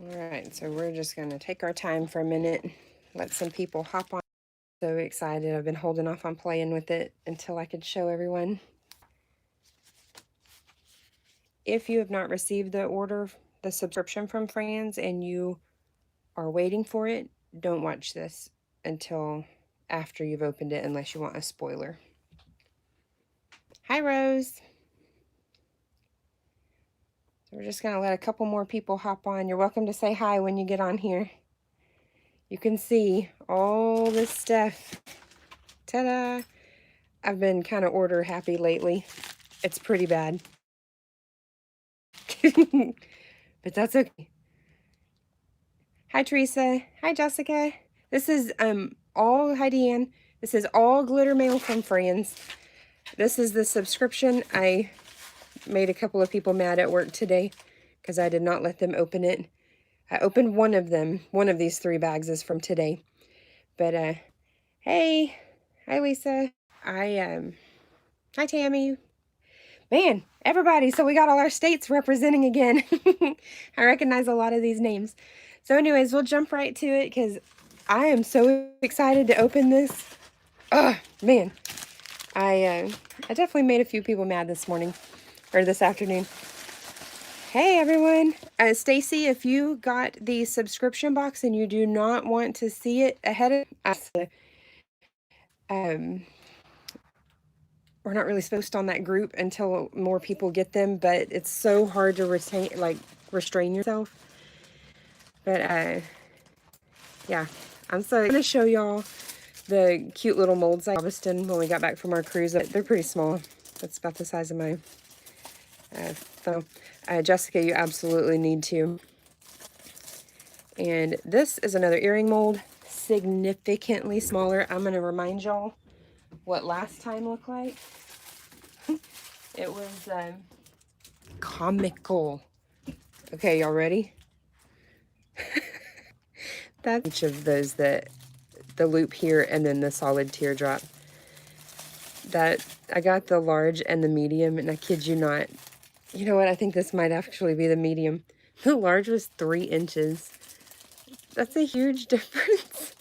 All right, so we're just going to take our time for a minute, let some people hop on. So excited. I've been holding off on playing with it until I could show everyone. If you have not received the subscription from Frans, and you are waiting for it, don't watch this until after you've opened it, unless you want a spoiler. Hi, Rose. So we're just going to let a couple more people hop on. You're welcome to say hi when you get on here. You can see all this stuff. Ta-da! I've been kind of order happy lately. It's pretty bad. But that's okay. Hi, Teresa. Hi, Jessica. This is all, hi, Deanne. This is all glitter mail from Frans. This is the subscription. I made a couple of people mad at work today because I did not let them open it. I opened one of them. One of these 3 bags is from today. But, hey. Hi, Lisa. Hi, Tammy. Man, everybody. So we got all our states representing again. I recognize a lot of these names. So anyways, we'll jump right to it because I am so excited to open this. Oh, man. I definitely made a few people mad this morning, or this afternoon. Hey, everyone. Stacy, if you got the subscription box and you do not want to see it ahead of we're not really supposed on that group until more people get them, but it's so hard to restrain yourself. But yeah, I'm going to show y'all the cute little molds I Galveston when we got back from our cruise. They're pretty small. That's about the size of my thumb. Jessica, you absolutely need to. And this is another earring mold, significantly smaller. I'm going to remind y'all what last time looked like. It was comical. Okay, y'all ready? That's each of those, the loop here and then the solid teardrop. That I got the large and the medium, and I kid you not. You know what? I think this might actually be the medium. The large was 3 inches. That's a huge difference.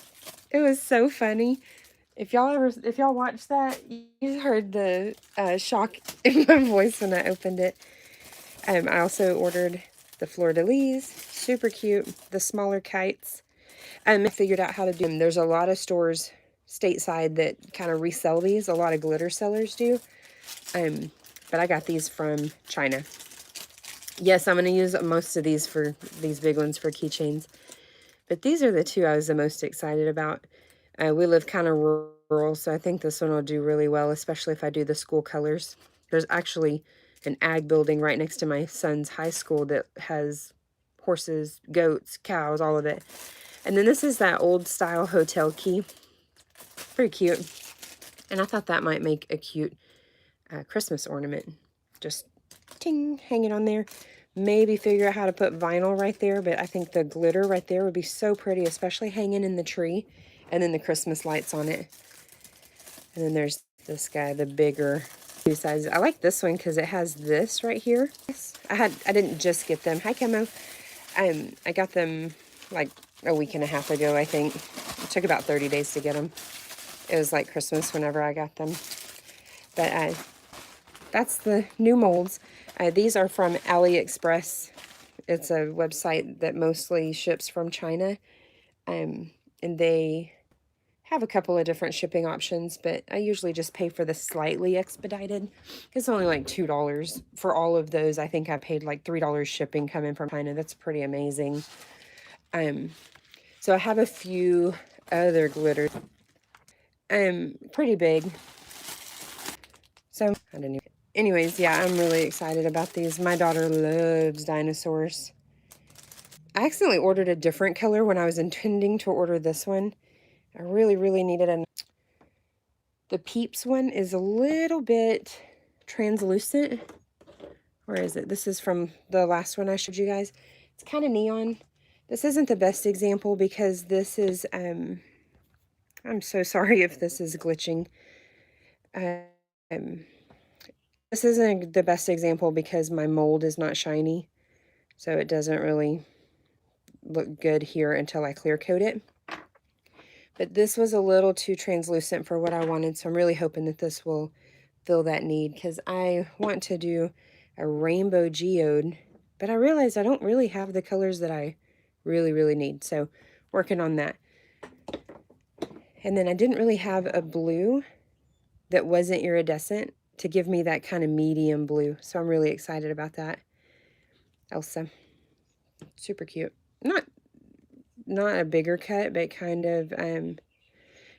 It was so funny. If y'all watched that, you heard the shock in my voice when I opened it. I also ordered the fleur-de-lis, super cute. The smaller kites. I figured out how to do them. There's a lot of stores stateside that kind of resell these. A lot of glitter sellers do. But I got these from China. Yes, I'm going to use most of these big ones for keychains. But these are the 2 I was the most excited about. We live kind of rural, so I think this one will do really well, especially if I do the school colors. There's actually an ag building right next to my son's high school that has horses, goats, cows, all of it. And then this is that old style hotel key. Pretty cute. And I thought that might make a cute Christmas ornament. Just ting, hang it on there. Maybe figure out how to put vinyl right there, but I think the glitter right there would be so pretty, especially hanging in the tree. And then the Christmas lights on it. And then there's this guy, the bigger 2 sizes. I like this one because it has this right here. I didn't just get them. Hi, Kemo. I got them like a week and a half ago, I think. It took about 30 days to get them. It was like Christmas whenever I got them. But that's the new molds. These are from AliExpress. It's a website that mostly ships from China. And they have a couple of different shipping options, but I usually just pay for the slightly expedited. It's only like $2 for all of those. I think I paid like $3 shipping coming from China. That's pretty amazing. So I have a few other glitters. Pretty big. So I didn't even. Anyways, yeah, I'm really excited about these. My daughter loves dinosaurs. I accidentally ordered a different color when I was intending to order this one. I really, really needed a... The Peeps one is a little bit translucent. Where is it? This is from the last one I showed you guys. It's kind of neon. This isn't the best example because this is... I'm so sorry if this is glitching. This isn't the best example because my mold is not shiny. So it doesn't really look good here until I clear coat it. But this was a little too translucent for what I wanted, so I'm really hoping that this will fill that need, because I want to do a rainbow geode, but I realized I don't really have the colors that I really need, so working on that. And then I didn't really have a blue that wasn't iridescent to give me that kind of medium blue, so I'm really excited about that. Elsa, super cute. Not a bigger cut, but kind of,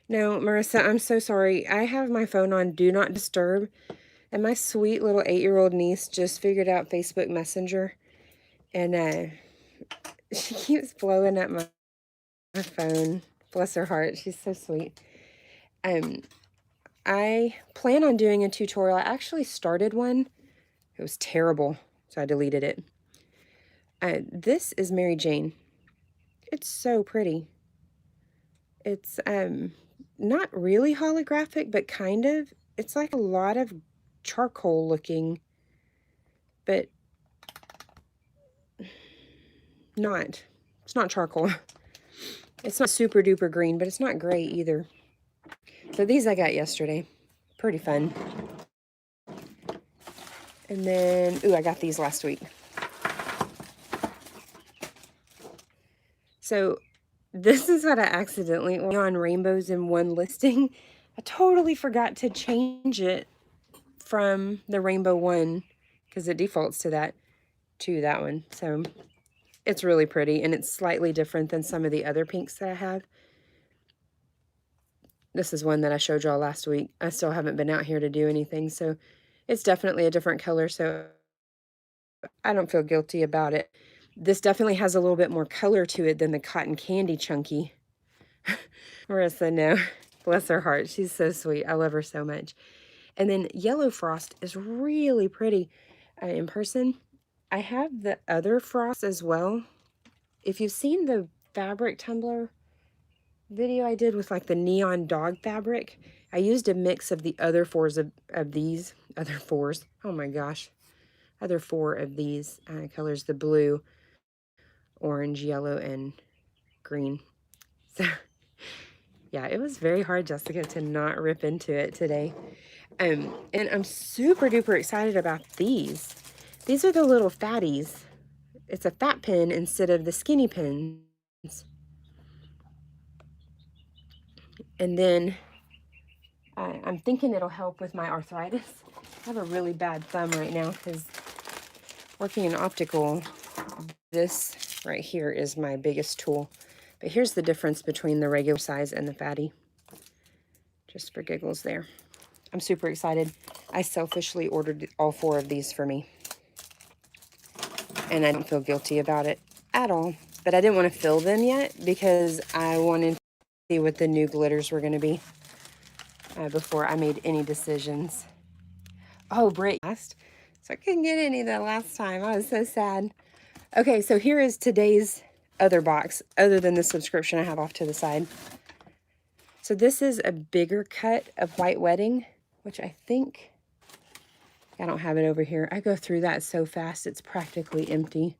no, Marissa, I'm so sorry. I have my phone on Do Not Disturb, and my sweet little 8-year-old niece just figured out Facebook Messenger, and she keeps blowing up my phone. Bless her heart. She's so sweet. I plan on doing a tutorial. I actually started one. It was terrible, so I deleted it. This is Mary Jane. It's so pretty. It's not really holographic, but kind of. It's like a lot of charcoal looking, but not. It's not charcoal. It's not super duper green, but it's not gray either. So these I got yesterday. Pretty fun. And then, ooh, I got these last week. So this is what I accidentally went on rainbows in one listing. I totally forgot to change it from the rainbow one, because it defaults to that one. So it's really pretty, and it's slightly different than some of the other pinks that I have. This is one that I showed y'all last week. I still haven't been out here to do anything, so it's definitely a different color, so I don't feel guilty about it. This definitely has a little bit more color to it than the cotton candy chunky. Marissa, no. Bless her heart. She's so sweet. I love her so much. And then Yellow Frost is really pretty in person. I have the other frost as well. If you've seen the fabric tumbler video I did with like the neon dog fabric, I used a mix of the other fours of these. Other fours. Oh my gosh. Other four of these colors. The blue, orange, yellow, and green. So yeah, it was very hard, Jessica, to not rip into it today. And I'm super duper excited about these. These are the little fatties. It's a fat pen instead of the skinny pens. And then I'm thinking it'll help with my arthritis. I have a really bad thumb right now because working in optical, this right here is my biggest tool. But here's the difference between the regular size and the fatty. Just for giggles there. I'm super excited. I selfishly ordered all 4 of these for me. And I don't feel guilty about it at all. But I didn't want to fill them yet because I wanted to see what the new glitters were going to be before I made any decisions. Oh, Britt asked. So I couldn't get any the last time. I was so sad. Okay, so here is today's other box, other than the subscription I have off to the side. So this is a bigger cut of White Wedding, which I think, I don't have it over here. I go through that so fast, it's practically empty.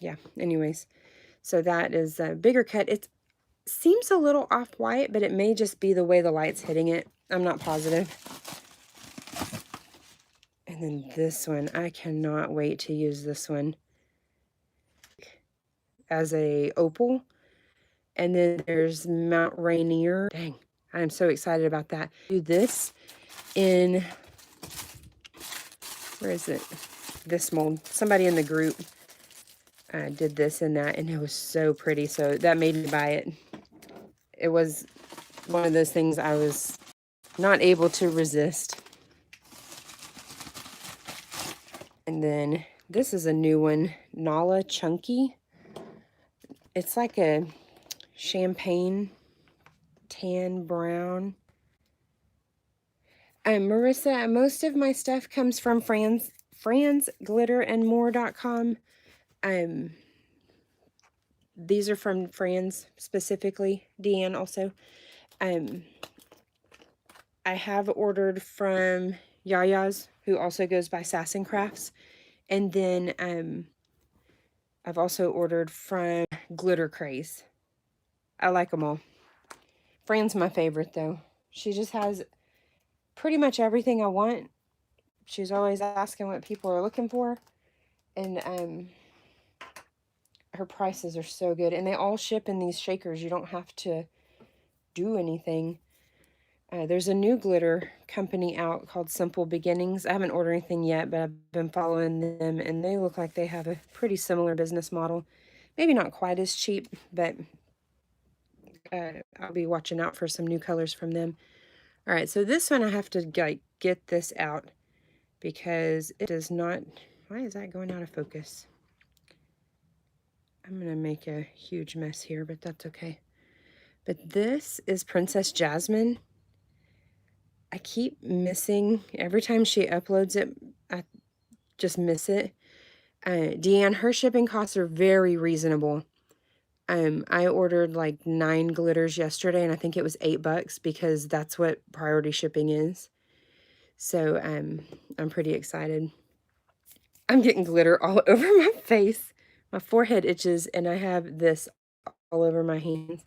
Yeah, anyways. So that is a bigger cut. It seems a little off-white, but it may just be the way the light's hitting it. I'm not positive. And then this one, I cannot wait to use this one as a opal. And then there's Mount Rainier. Dang, I'm so excited about that. Do this in, where is it? This mold. Somebody in the group did this and that, and it was so pretty. So that made me buy it. It was one of those things I was not able to resist. And then this is a new one, Nala Chunky. It's like a champagne tan brown. Marissa, most of my stuff comes from fransglitterandmore.com. These are from Frans specifically, Deanne also. I have ordered from Yaya's, who also goes by Sass and Crafts. And then I've also ordered from Glitter Craze. I like them all. Fran's my favorite, though. She just has pretty much everything I want. She's always asking what people are looking for. And her prices are so good. And they all ship in these shakers. You don't have to do anything. There's a new glitter company out called Simple Beginnings. I haven't ordered anything yet, but I've been following them, and they look like they have a pretty similar business model. Maybe not quite as cheap, but I'll be watching out for some new colors from them. All right, so this one I have to get this out because it does not... Why is that going out of focus? I'm going to make a huge mess here, but that's okay. But this is Princess Jasmine. I keep missing, every time she uploads it, I just miss it. Deanne, her shipping costs are very reasonable. I ordered like 9 glitters yesterday, and I think it was $8 because that's what priority shipping is. So I'm pretty excited. I'm getting glitter all over my face. My forehead itches, and I have this all over my hands.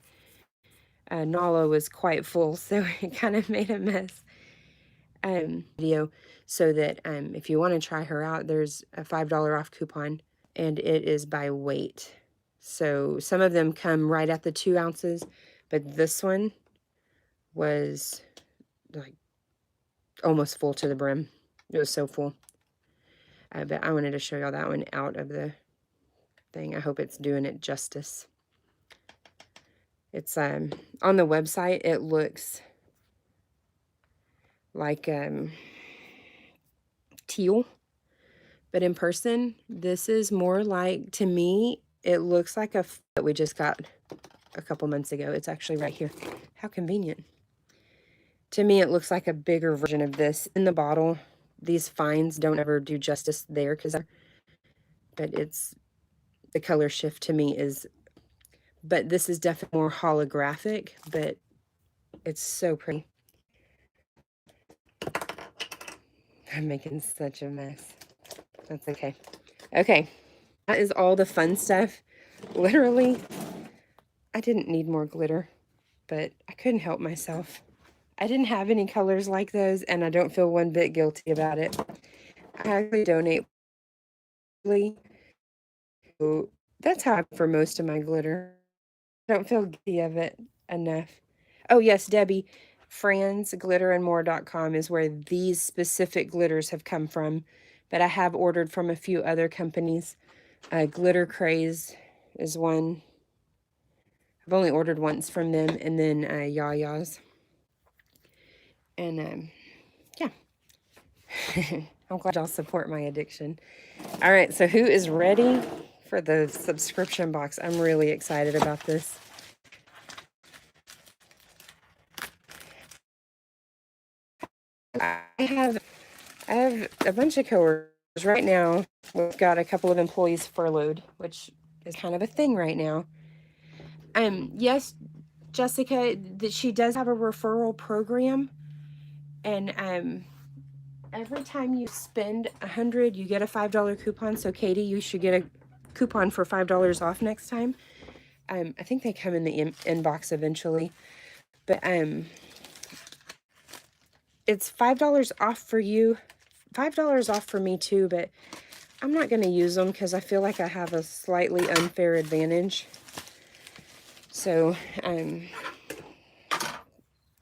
Nala was quite full, so it kind of made a mess. Video so that if you want to try her out, there's a $5 off coupon, and it is by weight. So some of them come right at the 2 ounces, but this one was like almost full to the brim. It was so full. But I wanted to show y'all that one out of the thing. I hope it's doing it justice. It's on the website, it looks like teal, but in person this is more like, to me it looks like a that we just got a couple months ago. It's actually right here. How convenient. To me it looks like a bigger version of this in the bottle. These fines don't ever do justice there, but it's the color shift to me is, but this is definitely more holographic, but it's so pretty. I'm making such a mess. That's okay. Okay, that is all the fun stuff. Literally, I didn't need more glitter, but I couldn't help myself. I didn't have any colors like those, and I don't feel one bit guilty about it. I actually donate. So that's how I for most of my glitter. I don't feel guilty of it enough. Oh yes, Debbie, fransglitterandmore.com is where these specific glitters have come from, but I have ordered from a few other companies. Glitter Craze is one. I've only ordered once from them, and then Yaya's. And yeah, I'm glad y'all support my addiction. All right, so who is ready for the subscription box? I'm really excited about this. I have a bunch of coworkers right now. We've got a couple of employees furloughed, which is kind of a thing right now. Yes, Jessica, that she does have a referral program, and every time you spend $100, you get a $5 coupon. So Katie, you should get a coupon for $5 off next time. I think they come in the inbox eventually, but it's $5 off for you, $5 off for me too, but I'm not going to use them because I feel like I have a slightly unfair advantage. So,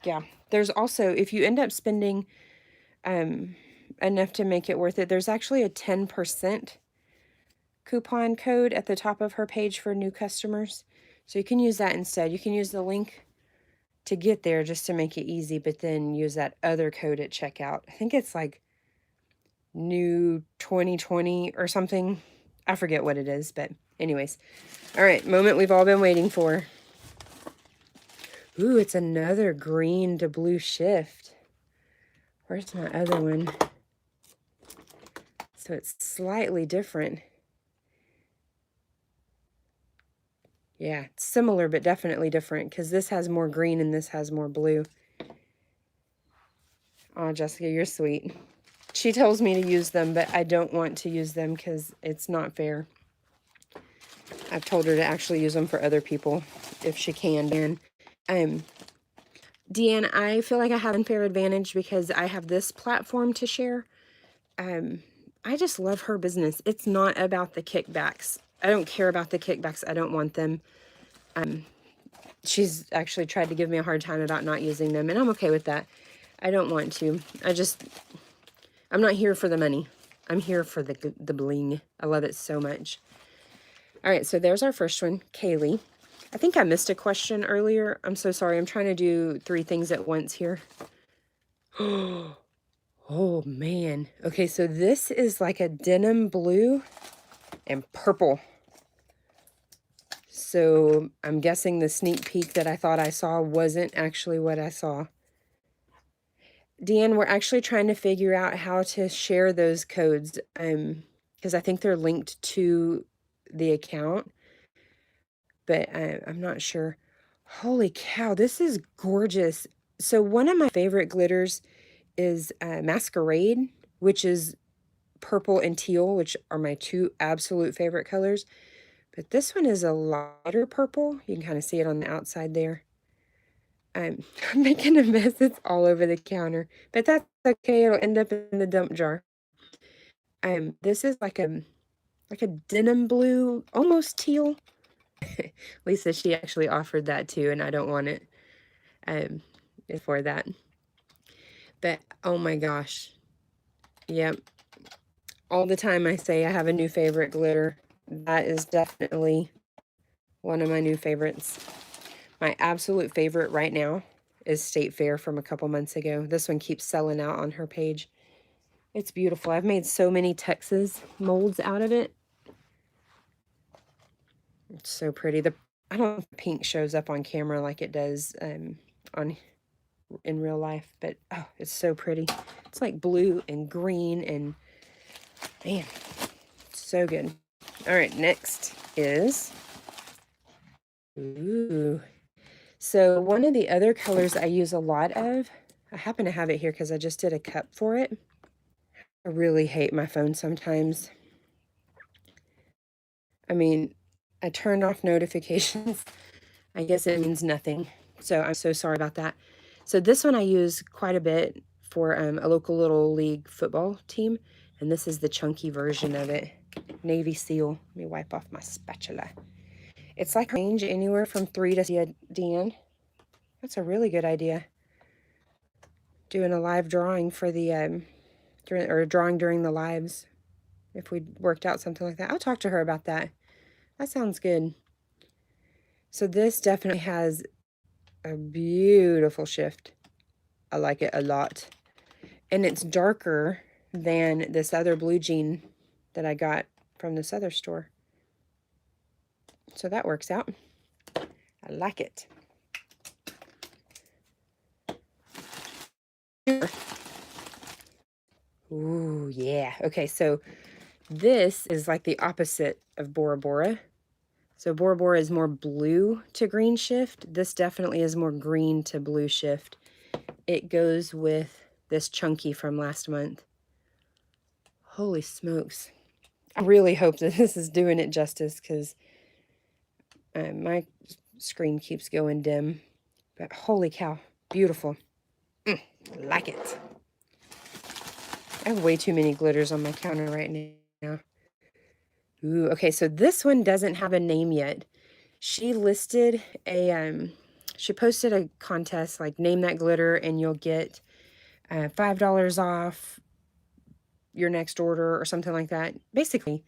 yeah, there's also, if you end up spending enough to make it worth it, there's actually a 10% coupon code at the top of her page for new customers. So you can use that instead. You can use the link to get there just to make it easy, but then use that other code at checkout. I think it's like new 2020 or something. I forget what it is, but anyways. All right, moment we've all been waiting for. Ooh, it's another green to blue shift. Where's my other one? So it's slightly different. Yeah, it's similar, but definitely different because this has more green and this has more blue. Oh, Jessica, you're sweet. She tells me to use them, but I don't want to use them because it's not fair. I've told her to actually use them for other people if she can. And Deanne, I feel like I have an unfair advantage because I have this platform to share. I just love her business. It's not about the kickbacks. I don't care about the kickbacks. I don't want them. She's actually tried to give me a hard time about not using them, and I'm okay with that. I don't want to. I'm not here for the money. I'm here for the bling. I love it so much. All right, so there's our first one, Kaylee. I think I missed a question earlier. I'm so sorry. I'm trying to do 3 things at once here. Oh, man. Okay, so this is like a denim blue and purple. So I'm guessing the sneak peek that I thought I saw wasn't actually what I saw. Deanne, we're actually trying to figure out how to share those codes because I think they're linked to the account, but I'm not sure. Holy cow, this is gorgeous. So one of my favorite glitters is Masquerade, which is purple and teal, which are my 2 absolute favorite colors. But this one is a lighter purple. You can kind of see it on the outside there. I'm making a mess. It's all over the counter, but that's okay. It'll end up in the dump jar. This is like a denim blue, almost teal. Lisa, she actually offered that too, and I don't want it for that. But oh my gosh, yep. All the time I say I have a new favorite glitter. That is definitely one of my new favorites. My absolute favorite right now is State Fair from a couple months ago. This one keeps selling out on her page. It's beautiful. I've made so many Texas molds out of it. It's so pretty. I don't know if pink shows up on camera like it does in real life, but oh, it's so pretty. It's like blue and green and man, it's so good. All right, next is, ooh. So one of the other colors I use a lot of, I happen to have it here because I just did a cup for it. I really hate my phone sometimes. I mean, I turned off notifications. I guess it means nothing. So I'm so sorry about that. So this one I use quite a bit for a local little league football team. And this is the chunky version of it. Navy Seal. Let me wipe off my spatula. It's like range anywhere from 3 to 6, Dan. That's a really good idea. Doing a live drawing for the, drawing during the lives. If we worked out something like that. I'll talk to her about that. That sounds good. So this definitely has a beautiful shift. I like it a lot. And it's darker than this other blue jean that I got from this other store. So that works out. I like it. Ooh, yeah. Okay, so this is like the opposite of Bora Bora. So Bora Bora is more blue to green shift. This definitely is more green to blue shift. It goes with this chunky from last month. Holy smokes. I really hope that this is doing it justice because my screen keeps going dim. But holy cow, beautiful. Like it. I have way too many glitters on my counter right now. Ooh, okay, so this one doesn't have a name yet. She listed a, she posted a contest, like name that glitter and you'll get $5 off your next order or something like that. Basically,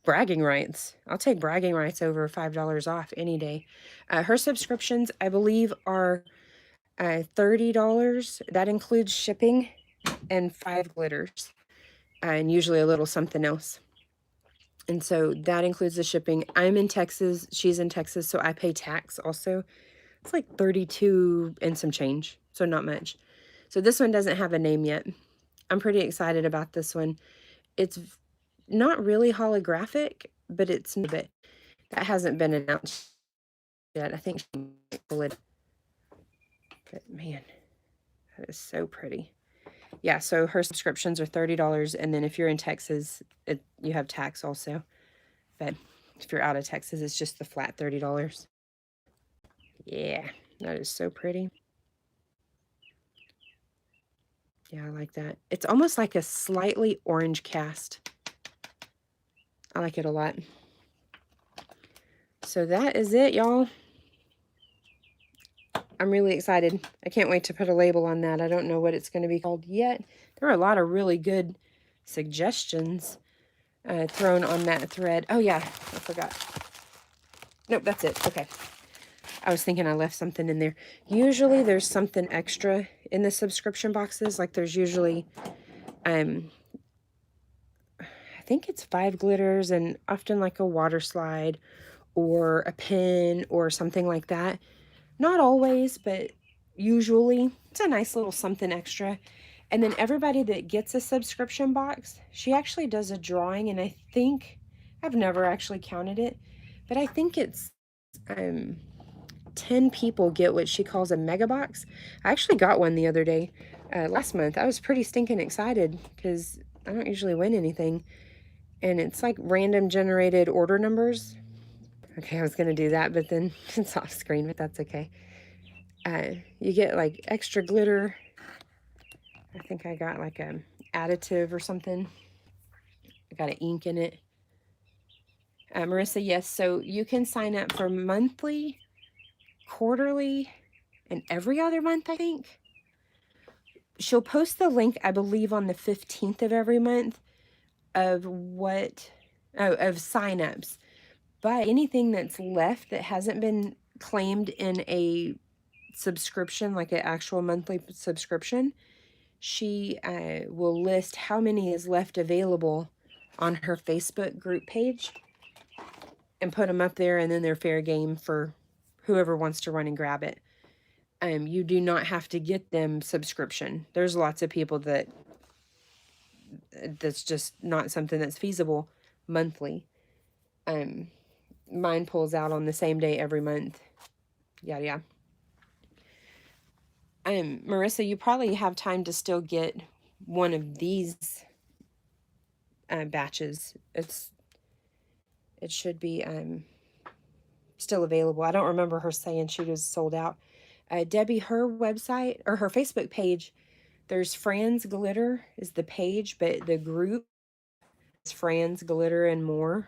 bragging rights. I'll take bragging rights over $5 off any day. Her subscriptions, I believe, are $30. That includes shipping and 5 glitters and usually a little something else. And so that includes the shipping. I'm in Texas. She's in Texas, so I pay tax also. It's like 32 and some change, so not much. So this one doesn't have a name yet. I'm pretty excited about this one. It's not really holographic, but it's a bit. That hasn't been announced yet. I think she will it. But man, that is so pretty. Yeah, so her subscriptions are $30, and then if you're in Texas, you have tax also. But If you're out of Texas, it's just the flat $30. Yeah, that is so pretty. Yeah, I like that. It's almost like a slightly orange cast. I like it a lot. So that is it, y'all. I'm really excited. I can't wait to put a label on that. I don't know what it's going to be called yet. There are a lot of really good suggestions thrown on that thread. Oh, yeah, I forgot. Nope, that's it. Okay. I was thinking I left something in there. Usually there's something extra in the subscription boxes. Like there's usually, I think it's 5 glitters and often like a water slide or a pin or something like that. Not always, but usually it's a nice little something extra. And then everybody that gets a subscription box, she actually does a drawing, and I think, I've never actually counted it, but I think it's 10 people get what she calls a mega box. I actually got one the other day, last month. I was pretty stinking excited because I don't usually win anything. And it's like random generated order numbers. Okay, I was going to do that, but then it's off screen, but that's okay. You get like extra glitter. I think I got like a additive or something. I got an ink in it. Marissa, yes, so you can sign up for monthly, quarterly, and every other month, I think. She'll post the link, I believe, on the 15th of every month of of signups. But anything that's left that hasn't been claimed in a subscription, like an actual monthly subscription, she will list how many is left available on her Facebook group page and put them up there, and then they're fair game for whoever wants to run and grab it. You do not have to get them subscription. There's lots of people that's just not something that's feasible monthly. Mine pulls out on the same day every month. Yeah. Marissa, you probably have time to still get one of these batches. It should be still available. I don't remember her saying she was sold out. Debbie, her website or her Facebook page, there's Frans Glitter is the page, but the group is Frans Glitter and More.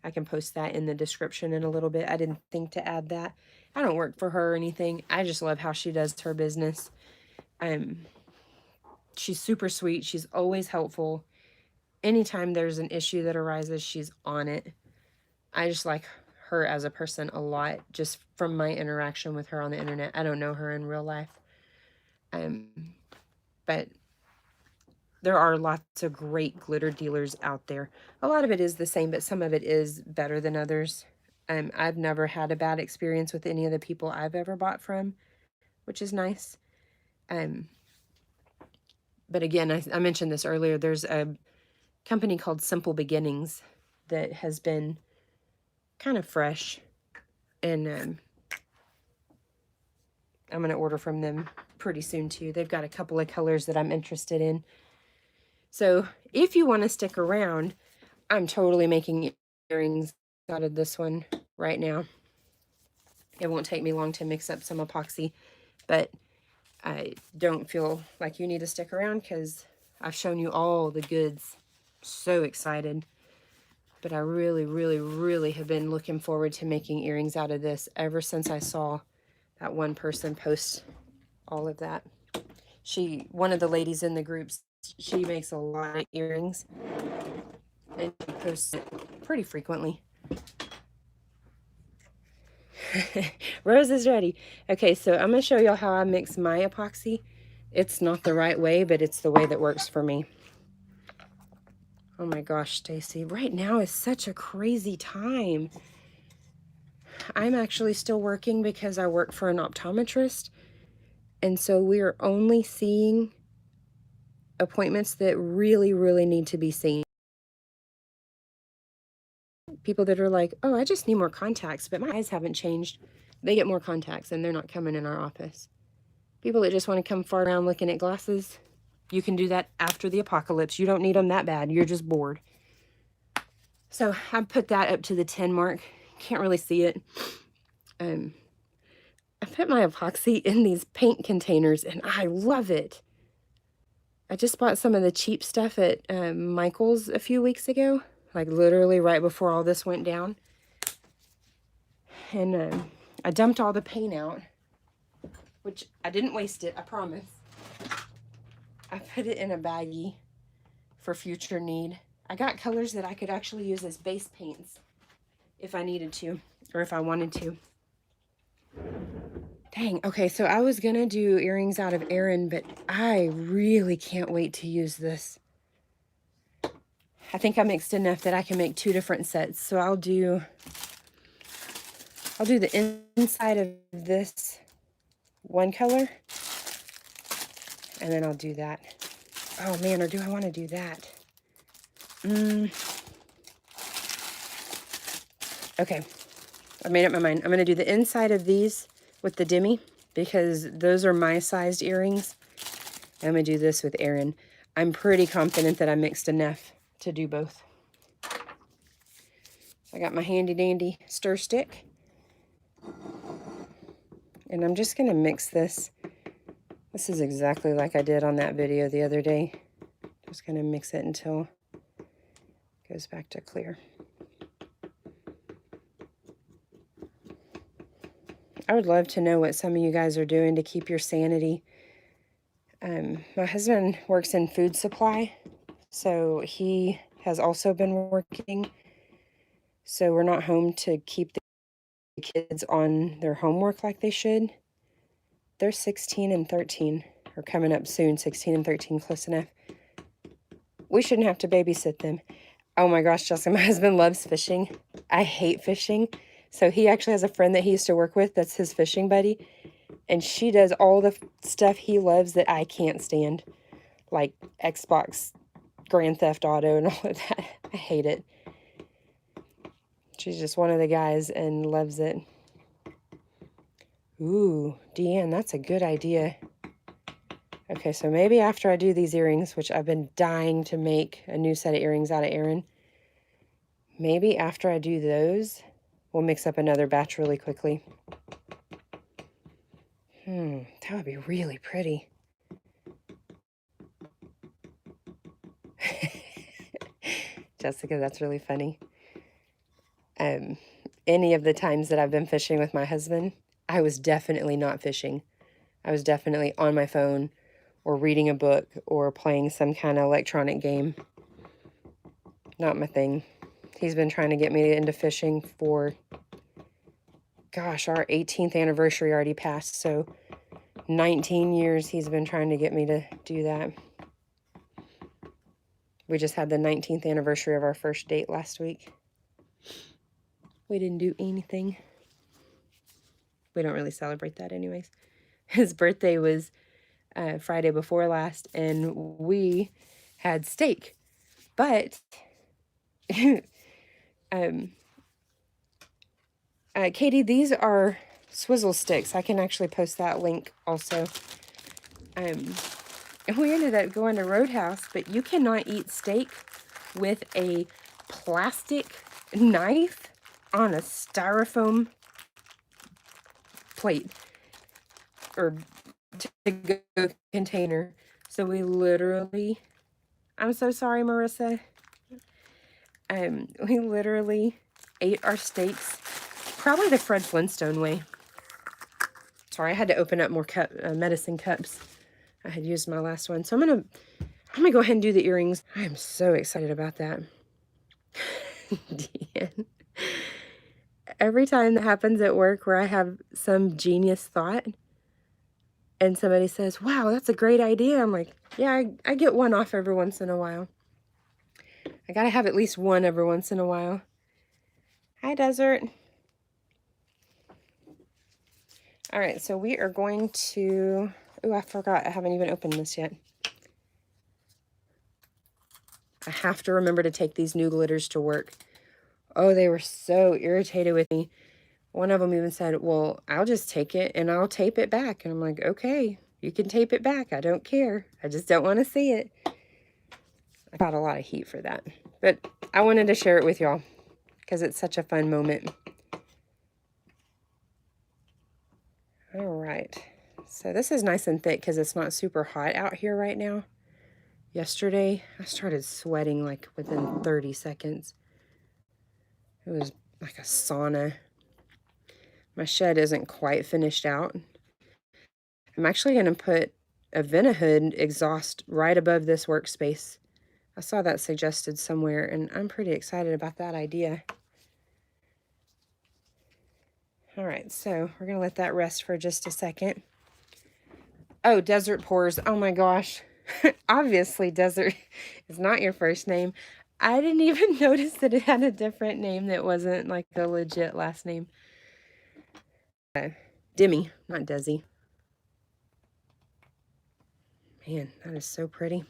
I can post that in the description in a little bit. I didn't think to add that. I don't work for her or anything. I just love how she does her business. She's super sweet. She's always helpful. Anytime there's an issue that arises, she's on it. I just like her as a person a lot, just from my interaction with her on the internet. I don't know her in real life. But there are lots of great glitter dealers out there. A lot of it is the same, but some of it is better than others. I've never had a bad experience with any of the people I've ever bought from, which is nice. But again, I mentioned this earlier, there's a company called Simple Beginnings that has been kind of fresh, and I'm going to order from them pretty soon too. They've got a couple of colors that I'm interested in. So if you want to stick around, I'm totally making earrings out of this one right now. It won't take me long to mix up some epoxy, but I don't feel like you need to stick around because I've shown you all the goods. So excited. But I really, really, really have been looking forward to making earrings out of this ever since I saw that one person post all of that. One of the ladies in the groups, she makes a lot of earrings and she posts it pretty frequently. Rose is ready. Okay, so I'm going to show y'all how I mix my epoxy. It's not the right way, but it's the way that works for me. Oh my gosh, Stacy, right now is such a crazy time. I'm actually still working because I work for an optometrist. And so we are only seeing appointments that really, really need to be seen. People that are like, oh, I just need more contacts, but my eyes haven't changed. They get more contacts and they're not coming in our office. People that just want to come far around looking at glasses, you can do that after the apocalypse. You don't need them that bad. You're just bored. So I put that up to the 10 mark. Can't really see it. I put my epoxy in these paint containers and I love it. I just bought some of the cheap stuff at Michael's a few weeks ago, like literally right before all this went down. And I dumped all the paint out, which I didn't waste it, I promise. I put it in a baggie for future need. I got colors that I could actually use as base paints if I needed to, or if I wanted to. Dang, okay, so I was gonna do earrings out of Aran, but I really can't wait to use this. I think I mixed enough that I can make 2 different sets. So I'll do the inside of this one color, and then I'll do that. Oh man, or do I want to do that? Okay, I made up my mind. I'm gonna do the inside of these with the Demi, because those are my sized earrings. I'm gonna do this with Aran. I'm pretty confident that I mixed enough to do both. I got my handy dandy stir stick. And I'm just gonna mix this. This is exactly like I did on that video the other day. Just gonna mix it until it goes back to clear. I would love to know what some of you guys are doing to keep your sanity. My husband works in food supply, so he has also been working. So we're not home to keep the kids on their homework like they should. They're 16 and 13, or coming up soon, 16 and 13, close enough. We shouldn't have to babysit them. Oh my gosh, Jessica, my husband loves fishing. I hate fishing. So he actually has a friend that he used to work with that's his fishing buddy. And she does all the stuff he loves that I can't stand. Like Xbox, Grand Theft Auto, and all of that. I hate it. She's just one of the guys and loves it. Ooh, Deanne, that's a good idea. Okay, so maybe after I do these earrings, which I've been dying to make a new set of earrings out of Aran, maybe after I do those, we'll mix up another batch really quickly. That would be really pretty. Jessica, that's really funny. Any of the times that I've been fishing with my husband, I was definitely not fishing. I was definitely on my phone or reading a book or playing some kind of electronic game. Not my thing. He's been trying to get me into fishing for, gosh, our 18th anniversary already passed, so 19 years he's been trying to get me to do that. We just had the 19th anniversary of our first date last week. We didn't do anything. We don't really celebrate that anyways. His birthday was Friday before last, and we had steak. But Katie, these are swizzle sticks. I can actually post that link also. And we ended up going to Roadhouse, but you cannot eat steak with a plastic knife on a styrofoam plate or to-go container. So we literally, I'm so sorry, Marissa. We literally ate our steaks probably the Fred Flintstone way. Sorry, I had to open up more medicine cups. I had used my last one. So I'm gonna go ahead and do the earrings. I am so excited about that. Deanne. Every time that happens at work where I have some genius thought and somebody says, wow, that's a great idea. I'm like, yeah, I get one off every once in a while. I gotta have at least one every once in a while. Hi, Desert. All right, so we are going to, oh, I forgot. I haven't even opened this yet. I have to remember to take these new glitters to work. Oh, they were so irritated with me. One of them even said, well, I'll just take it and I'll tape it back. And I'm like, okay, you can tape it back. I don't care. I just don't want to see it. I got a lot of heat for that. But I wanted to share it with y'all because it's such a fun moment. All right. So this is nice and thick because it's not super hot out here right now. Yesterday, I started sweating like within 30 seconds. It was like a sauna. My shed isn't quite finished out. I'm actually going to put a Vinahood exhaust right above this workspace. I saw that suggested somewhere, and I'm pretty excited about that idea. All right, so we're going to let that rest for just a second. Oh, Desert Pours. Oh my gosh. Obviously, Desert is not your first name. I didn't even notice that it had a different name that wasn't like a legit last name. Demi, not Desi. Man, that is so pretty.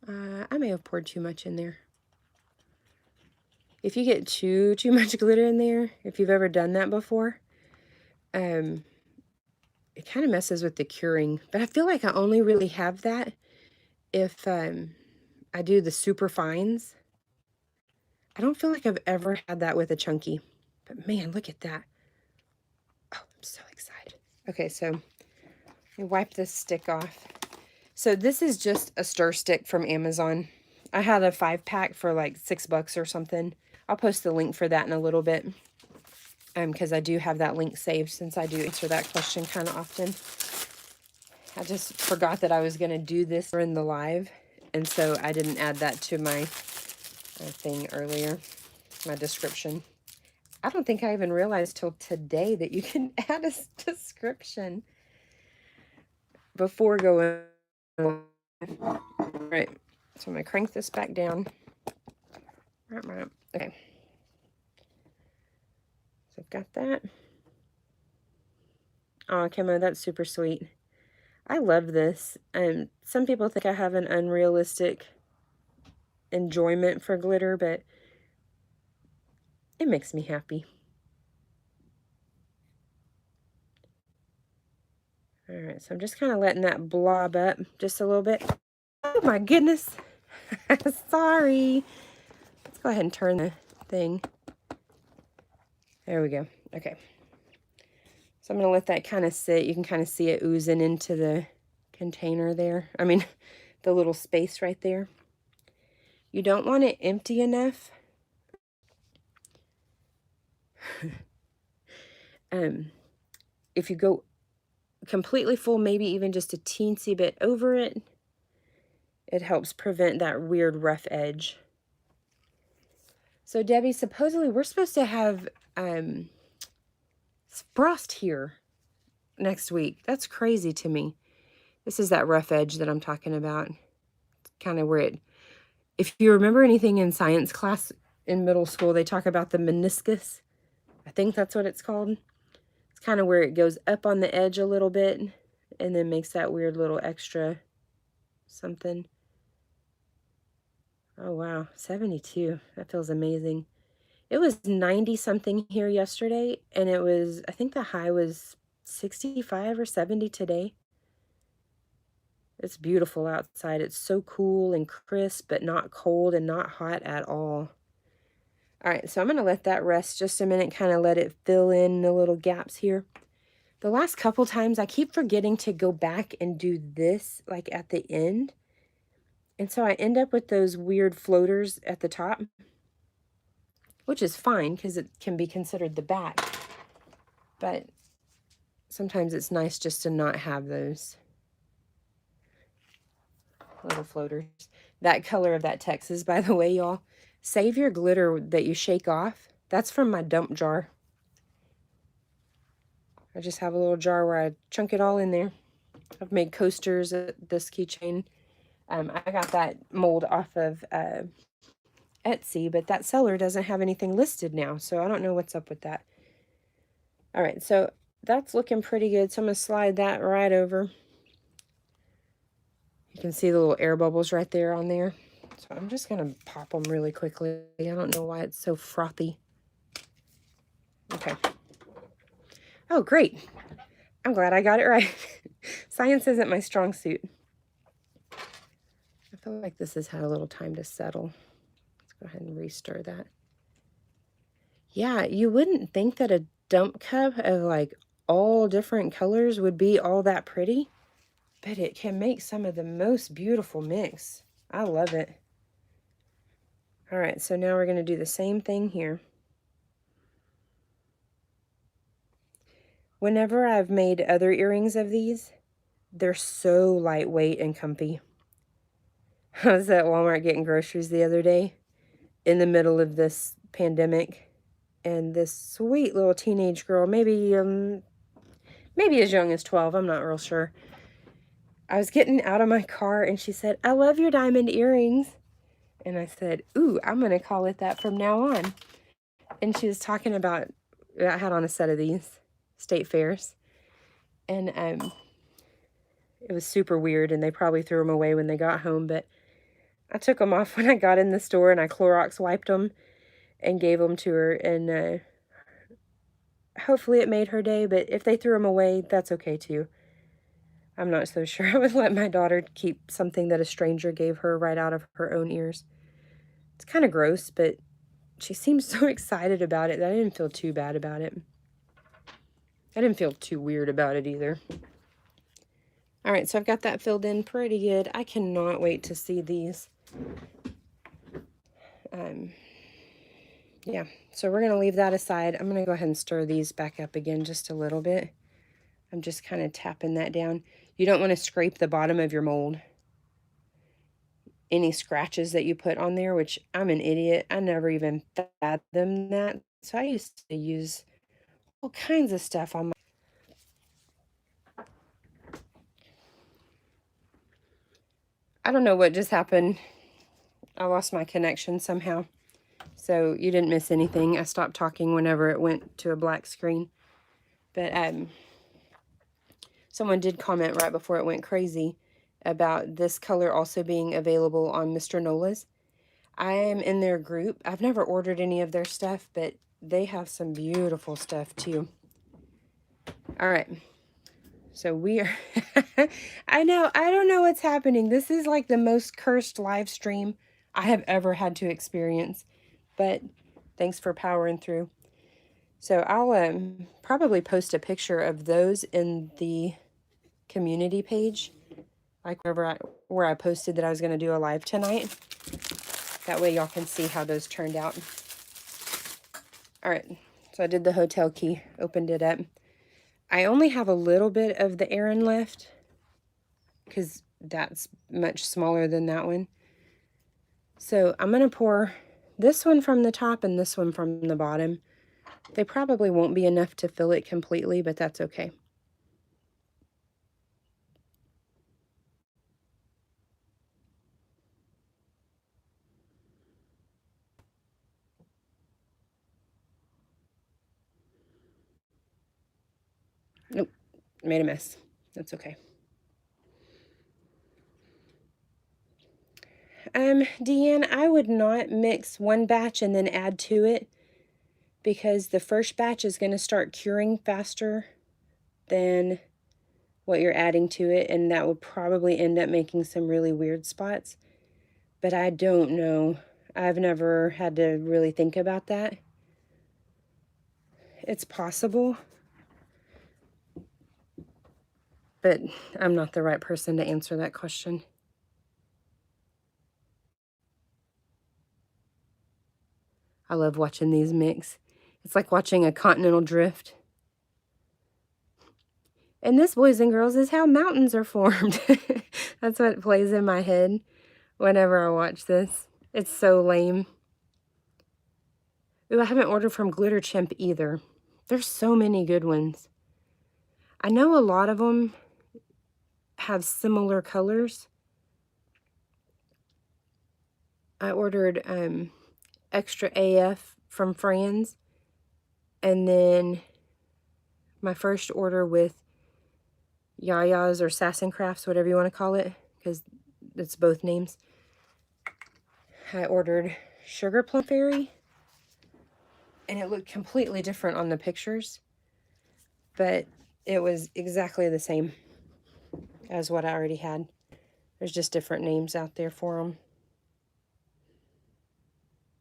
I may have poured too much in there. If you get too much glitter in there, if you've ever done that before, it kind of messes with the curing. But I feel like I only really have that if I do the super fines. I don't feel like I've ever had that with a chunky. But man, look at that. Oh, I'm so excited. Okay, so let me wipe this stick off. So this is just a stir stick from Amazon. I had a 5-pack for like $6 or something. I'll post the link for that in a little bit. Because I do have that link saved since I do answer that question kind of often. I just forgot that I was going to do this in the live. And so I didn't add that to my thing earlier, my description. I don't think I even realized till today that you can add a description before going live. Right, so I'm going to crank this back down. Okay. So I've got that. Oh, Kimmo, that's super sweet. I love this. Some people think I have an unrealistic enjoyment for glitter, but it makes me happy. All right, so I'm just kind of letting that blob up just a little bit. Oh my goodness. Sorry. Let's go ahead and turn the thing. There we go. Okay. So I'm going to let that kind of sit. You can kind of see it oozing into the container there. I mean, the little space right there. You don't want it empty enough. If you go completely full, maybe even just a teensy bit over it, it helps prevent that weird rough edge. So Debbie, supposedly we're supposed to have frost here next week. That's crazy to me. This is that rough edge that I'm talking about. Kind of where it, if you remember anything in science class in middle school, they talk about the meniscus. I think that's what it's called. It's kind of where it goes up on the edge a little bit and then makes that weird little extra something. Oh, wow. 72. That feels amazing. It was 90 something here yesterday, and it was, I think the high was 65 or 70 today. It's beautiful outside. It's so cool and crisp, but not cold and not hot at all. All right, so I'm going to let that rest just a minute, kind of let it fill in the little gaps here. The last couple times, I keep forgetting to go back and do this, like at the end. And so I end up with those weird floaters at the top, which is fine because it can be considered the back. But sometimes it's nice just to not have those little floaters. That color of that Texas, by the way, y'all, save your glitter that you shake off. That's from my dump jar. I just have a little jar where I chunk it all in there. I've made coasters, this keychain. I got that mold off of Etsy, but that seller doesn't have anything listed now, so I don't know what's up with that. All right, so that's looking pretty good, so I'm going to slide that right over. You can see the little air bubbles right there on there. So I'm just going to pop them really quickly. I don't know why it's so frothy. Okay. Oh, great. I'm glad I got it right. Science isn't my strong suit. I feel like this has had a little time to settle. Go ahead and restir that. Yeah, you wouldn't think that a dump cup of like all different colors would be all that pretty, but it can make some of the most beautiful mix. I love it. All right, so now we're going to do the same thing here. Whenever I've made other earrings of these, they're so lightweight and comfy. I was at Walmart getting groceries the other day in the middle of this pandemic, and this sweet little teenage girl, maybe as young as 12, I'm not real sure. I was getting out of my car and she said, "I love your diamond earrings." And I said, "Ooh, I'm going to call it that from now on." And she was talking about, I had on a set of these, State Fairs. And it was super weird, and they probably threw them away when they got home, but I took them off when I got in the store, and I Clorox wiped them and gave them to her, and hopefully it made her day, but if they threw them away, that's okay too. I'm not so sure I would let my daughter keep something that a stranger gave her right out of her own ears. It's kind of gross, but she seems so excited about it that I didn't feel too bad about it. I didn't feel too weird about it either. All right, so I've got that filled in pretty good. I cannot wait to see these. Yeah, so we're going to leave that aside. I'm going to go ahead and stir these back up again just a little bit. I'm just kind of tapping that down. You don't want to scrape the bottom of your mold. Any scratches that you put on there, which I'm an idiot. I never even fathomed that. So I used to use all kinds of stuff on my... I don't know what just happened. I lost my connection somehow. So you didn't miss anything. I stopped talking whenever it went to a black screen. But someone did comment right before it went crazy about this color also being available on Mr. Nola's. I am in their group. I've never ordered any of their stuff, but they have some beautiful stuff too. All right. So we are... I know. I don't know what's happening. This is like the most cursed live stream I have ever had to experience. But thanks for powering through. So I'll probably post a picture of those in the community page, like where I posted that I was going to do a live tonight. That way y'all can see how those turned out. All right, so I did the hotel key, opened it up. I only have a little bit of the Aran left because that's much smaller than that one. So I'm going to pour this one from the top and this one from the bottom. They probably won't be enough to fill it completely, but that's okay. Nope, made a mess. That's okay. Deanne, I would not mix one batch and then add to it because the first batch is going to start curing faster than what you're adding to it, and that would probably end up making some really weird spots. But I don't know. I've never had to really think about that. It's possible, but I'm not the right person to answer that question. I love watching these mix. It's like watching a continental drift. And this, boys and girls, is how mountains are formed. That's what plays in my head whenever I watch this. It's so lame. Ooh, I haven't ordered from Glitter Chimp either. There's so many good ones. I know a lot of them have similar colors. I ordered Extra AF from Frans. And then my first order with Yaya's or Sassin Crafts, whatever you want to call it, because it's both names. I ordered Sugar Plum Fairy, and it looked completely different on the pictures, but it was exactly the same as what I already had. There's just different names out there for them.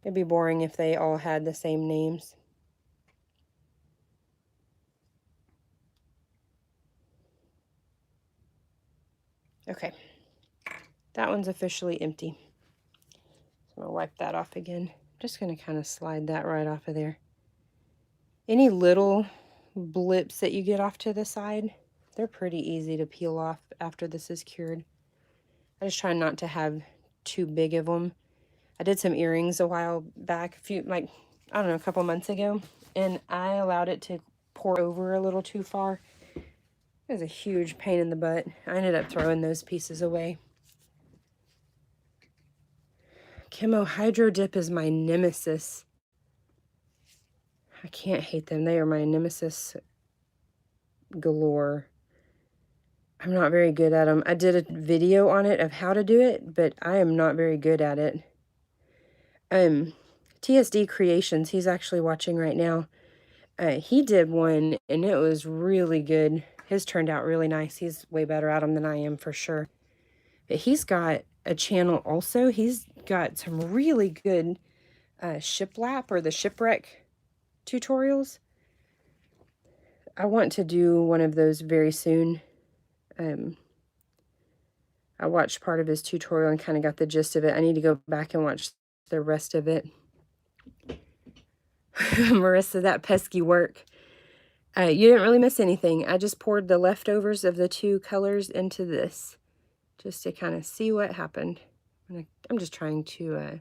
It'd be boring if they all had the same names. Okay, that one's officially empty. So I'm gonna wipe that off again. Just gonna kind of slide that right off of there. Any little blips that you get off to the side, they're pretty easy to peel off after this is cured. I just try not to have too big of them. I did some earrings a while back, I don't know, a couple months ago, and I allowed it to pour over a little too far. It was a huge pain in the butt. I ended up throwing those pieces away. Camo Hydro Dip is my nemesis. I can't hate them. They are my nemesis galore. I'm not very good at them. I did a video on it of how to do it, but I am not very good at it. TSD Creations, he's actually watching right now. He did one, and it was really good. His turned out really nice. He's way better at them than I am, for sure. But he's got a channel also. He's got some really good shiplap or the shipwreck tutorials. I want to do one of those very soon. I watched part of his tutorial and kind of got the gist of it. I need to go back and watch the rest of it. Marissa, that pesky work. You didn't really miss anything. I just poured the leftovers of the two colors into this just to kind of see what happened. I'm just trying to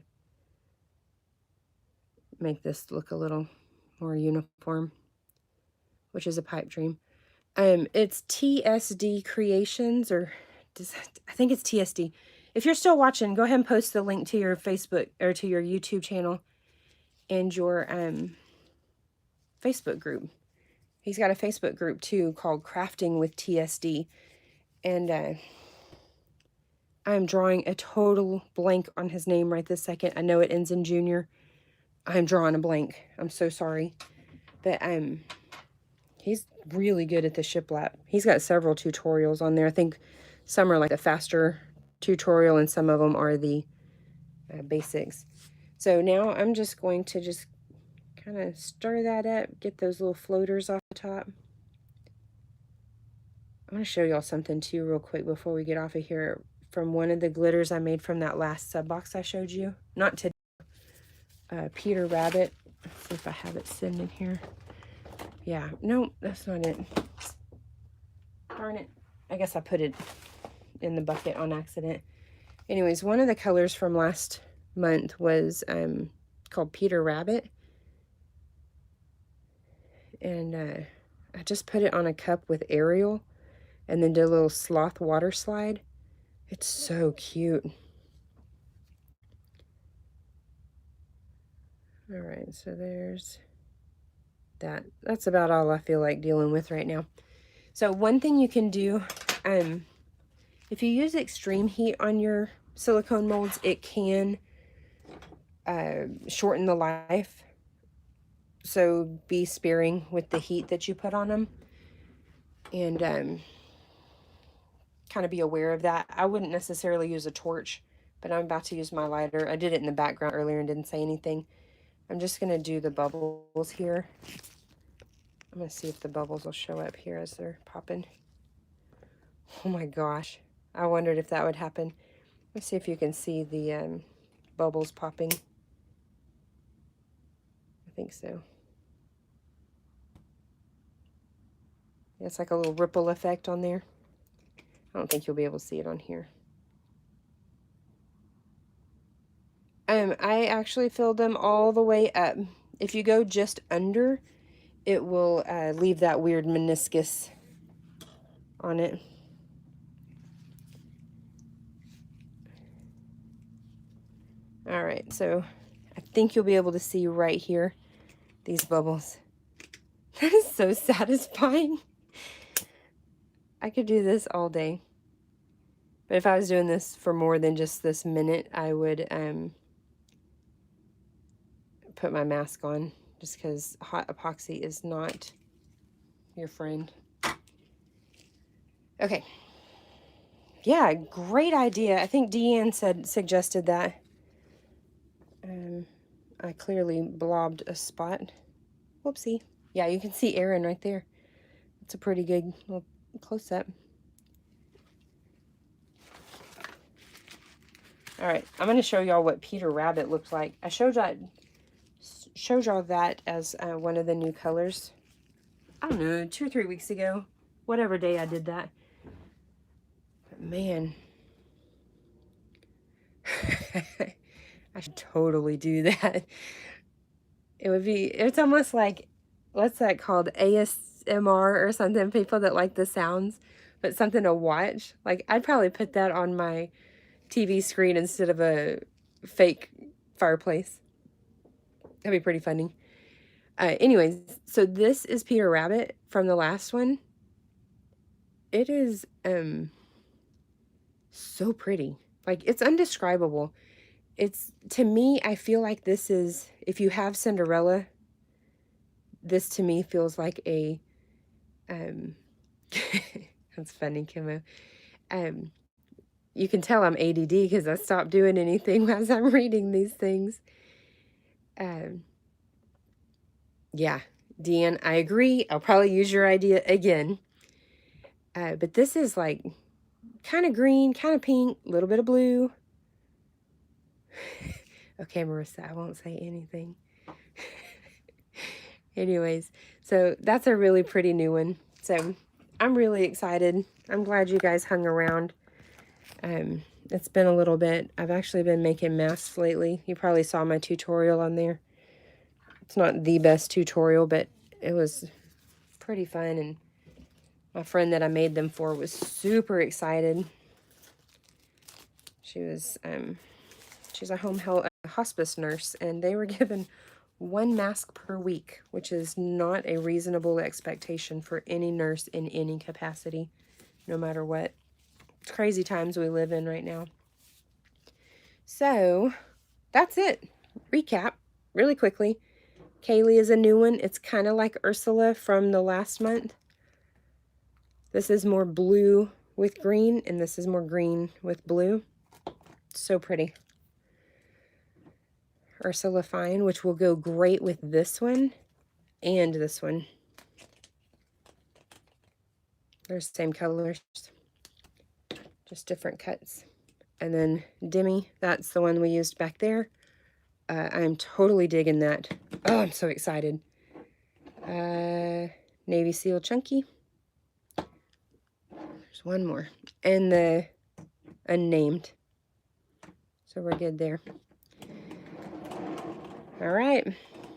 make this look a little more uniform, which is a pipe dream. It's TSD Creations, or I think it's TSD. If you're still watching, go ahead and post the link to your Facebook or to your YouTube channel and your Facebook group. He's got a Facebook group too called Crafting with TSD, and I'm drawing a total blank on his name right this second. I know it ends in Junior. I'm drawing a blank. I'm so sorry, but he's really good at the shiplap. He's got several tutorials on there. I think some are like the faster tutorial and some of them are the basics. So now I'm just going to just kind of stir that up, get those little floaters off the top. I want to show y'all something too real quick before we get off of here, from one of the glitters I made from that last sub box I showed you. Not today. Peter Rabbit. Let's see if I have it sitting in here. Yeah, no, that's not it. Darn it. I guess I put it in the bucket on accident. Anyways, one of the colors from last month was called Peter Rabbit. And I just put it on a cup with Ariel and then did a little sloth water slide. It's so cute. All right, so there's that. That's about all I feel like dealing with right now. So one thing you can do, if you use extreme heat on your silicone molds, it can shorten the life. So be sparing with the heat that you put on them, and kind of be aware of that. I wouldn't necessarily use a torch, but I'm about to use my lighter. I did it in the background earlier and didn't say anything. I'm just going to do the bubbles here. I'm going to see if the bubbles will show up here as they're popping. Oh my gosh. I wondered if that would happen. Let's see if you can see the bubbles popping. I think so. Yeah, it's like a little ripple effect on there. I don't think you'll be able to see it on here. I actually filled them all the way up. If you go just under, it will leave that weird meniscus on it. All right, so I think you'll be able to see right here these bubbles. That is so satisfying. I could do this all day. But if I was doing this for more than just this minute, I would put my mask on, just because hot epoxy is not your friend. Okay. Yeah, great idea. I think Deanne suggested that. I clearly blobbed a spot. Whoopsie. Yeah, you can see Aaron right there. It's a pretty good little close-up. All right, I'm going to show y'all what Peter Rabbit looks like. I showed y'all that as one of the new colors. I don't know, 2 or 3 weeks ago. Whatever day I did that. But man. I should totally do that. It's almost like, what's that called? ASMR or something, people that like the sounds, but something to watch. Like, I'd probably put that on my TV screen instead of a fake fireplace. That'd be pretty funny. Anyways, so this is Peter Rabbit from the last one. It is so pretty. Like, it's undescribable. To me, I feel like this is, if you have Cinderella, this to me feels like a, that's funny, Kimmo. You can tell I'm ADD because I stopped doing anything as I'm reading these things. Yeah, Deanne, I agree. I'll probably use your idea again. But this is like kind of green, kind of pink, a little bit of blue. Okay, Marissa, I won't say anything. Anyways, so that's a really pretty new one. So I'm really excited. I'm glad you guys hung around. It's been a little bit. I've actually been making masks lately. You probably saw my tutorial on there. It's not the best tutorial, but it was pretty fun, and my friend that I made them for was super excited. She's a home health hospice nurse, and they were given 1 mask per week, which is not a reasonable expectation for any nurse in any capacity, no matter what. It's crazy times we live in right now. So that's it. Recap really quickly. Kaylee is a new one. It's kind of like Ursula from the last month. This is more blue with green, and this is more green with blue. So pretty. Ursula Fine, which will go great with this one and this one. They're the same colors, just different cuts. And then Demi, that's the one we used back there. I'm totally digging that. Oh, I'm so excited. Navy Seal Chunky. There's one more. And the unnamed. So we're good there. All right.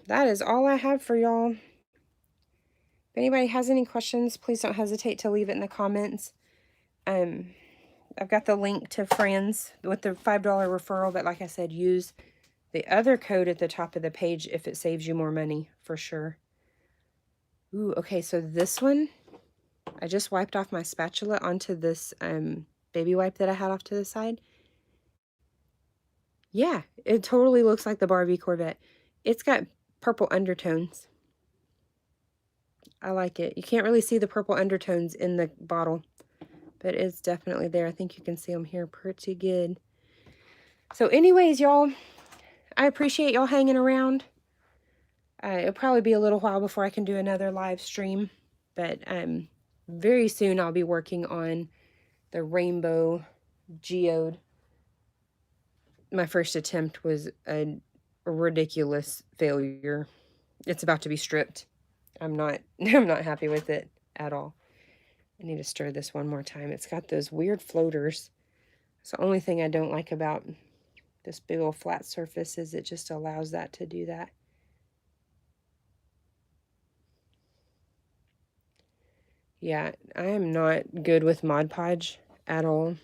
That is all I have for y'all. If anybody has any questions, please don't hesitate to leave it in the comments. I've got the link to Frans with the $5 referral, but like I said, use the other code at the top of the page if it saves you more money, for sure. Ooh, okay, so this one, I just wiped off my spatula onto this baby wipe that I had off to the side. Yeah, it totally looks like the Barbie Corvette. It's got purple undertones. I like it. You can't really see the purple undertones in the bottle, but it's definitely there. I think you can see them here pretty good. So anyways, y'all, I appreciate y'all hanging around. It'll probably be a little while before I can do another live stream, but very soon I'll be working on the rainbow geode. My first attempt was a ridiculous failure. It's about to be stripped. I'm not happy with it at all. I need to stir this one more time. It's got those weird floaters. It's the only thing I don't like about this big old flat surface is it just allows that to do that. Yeah, I am not good with Mod Podge at all.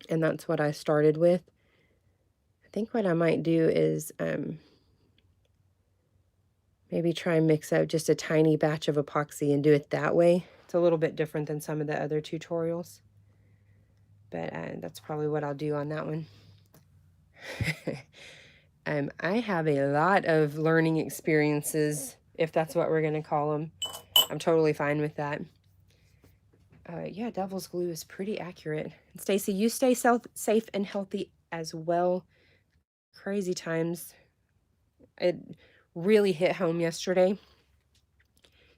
And that's what I started with. I think what I might do is maybe try and mix up just a tiny batch of epoxy and do it that way. It's a little bit different than some of the other tutorials. But that's probably what I'll do on that one. I have a lot of learning experiences, if that's what we're going to call them. I'm totally fine with that. Yeah, Devil's Glue is pretty accurate. Stacy, you stay safe and healthy as well. Crazy times. It really hit home yesterday.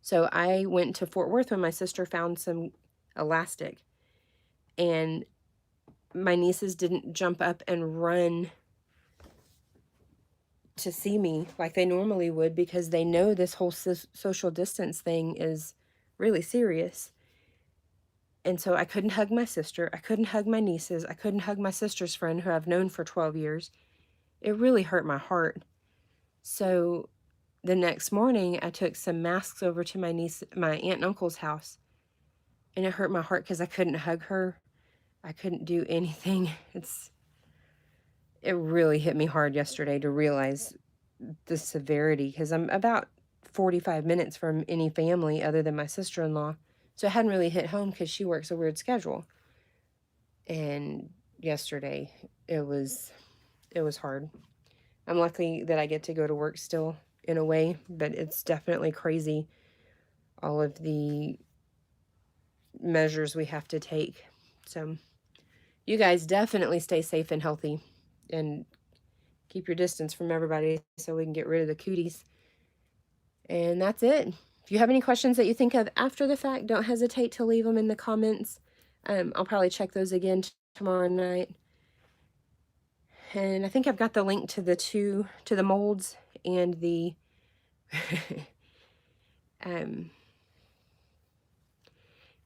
So I went to Fort Worth when my sister found some elastic, and my nieces didn't jump up and run to see me like they normally would, because they know this whole social distance thing is really serious. And so I couldn't hug my sister. I couldn't hug my nieces. I couldn't hug my sister's friend who I've known for 12 years. It really hurt my heart. So the next morning, I took some masks over to my aunt and uncle's house. And it hurt my heart because I couldn't hug her. I couldn't do anything. It really hit me hard yesterday to realize the severity, because I'm about 45 minutes from any family other than my sister-in-law. So it hadn't really hit home because she works a weird schedule. And yesterday, it was hard. I'm lucky that I get to go to work still in a way, but it's definitely crazy, all of the measures we have to take. So you guys definitely stay safe and healthy, and keep your distance from everybody so we can get rid of the cooties. And that's it. If you have any questions that you think of after the fact, don't hesitate to leave them in the comments. I'll probably check those again tomorrow night. And I think I've got the link to the molds and the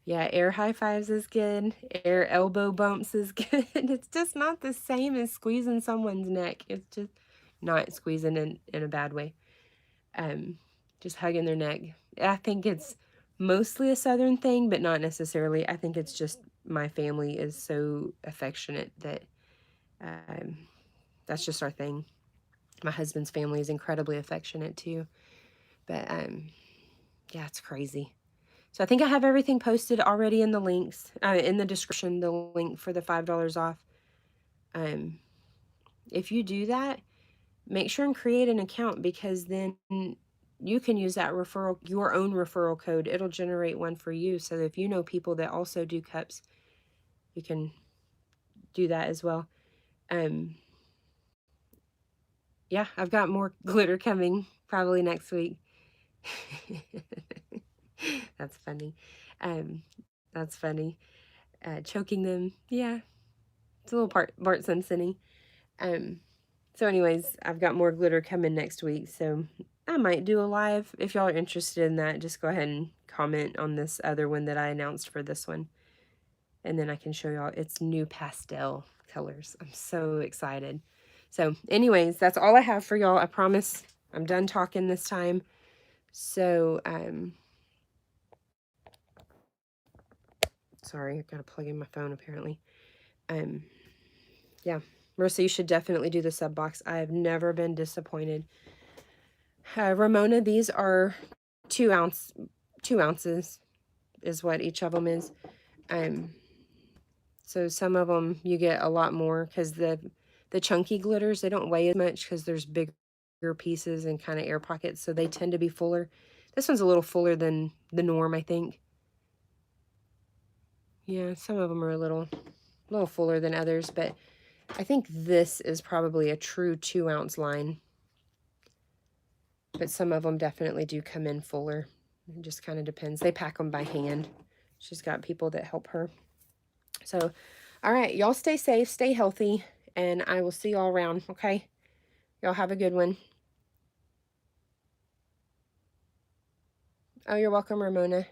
yeah, air high fives is good. Air elbow bumps is good. It's just not the same as squeezing someone's neck. It's just not squeezing in a bad way. Just hugging their neck. I think it's mostly a Southern thing, but not necessarily. I think it's just my family is so affectionate that that's just our thing. My husband's family is incredibly affectionate too. But yeah, it's crazy. So I think I have everything posted already in the links, in the description, the link for the $5 off. If you do that, make sure and create an account, because then you can use that your own referral code. It'll generate one for you. So if you know people that also do cups, you can do that as well. Yeah, I've got more glitter coming probably next week. That's funny. That's funny. Choking them. Yeah, it's a little Bart Simpson-y. So anyways, I've got more glitter coming next week, so I might do a live. If y'all are interested in that, just go ahead and comment on this other one that I announced for this one. And then I can show y'all its new pastel colors. I'm so excited. So anyways, that's all I have for y'all. I promise I'm done talking this time. So, sorry, I've got to plug in my phone apparently. Yeah, Marissa, you should definitely do the sub box. I have never been disappointed. Ramona, these are 2 ounces is what each of them is. So some of them you get a lot more, because the chunky glitters, they don't weigh as much because there's bigger pieces and kind of air pockets, so they tend to be fuller. This one's a little fuller than the norm, I think. Yeah, some of them are a little fuller than others, but I think this is probably a true 2 ounce line. But some of them definitely do come in fuller. It just kind of depends. They pack them by hand. She's got people that help her. So, all right, y'all stay safe, stay healthy, and I will see y'all around, okay? Y'all have a good one. Oh, you're welcome, Ramona.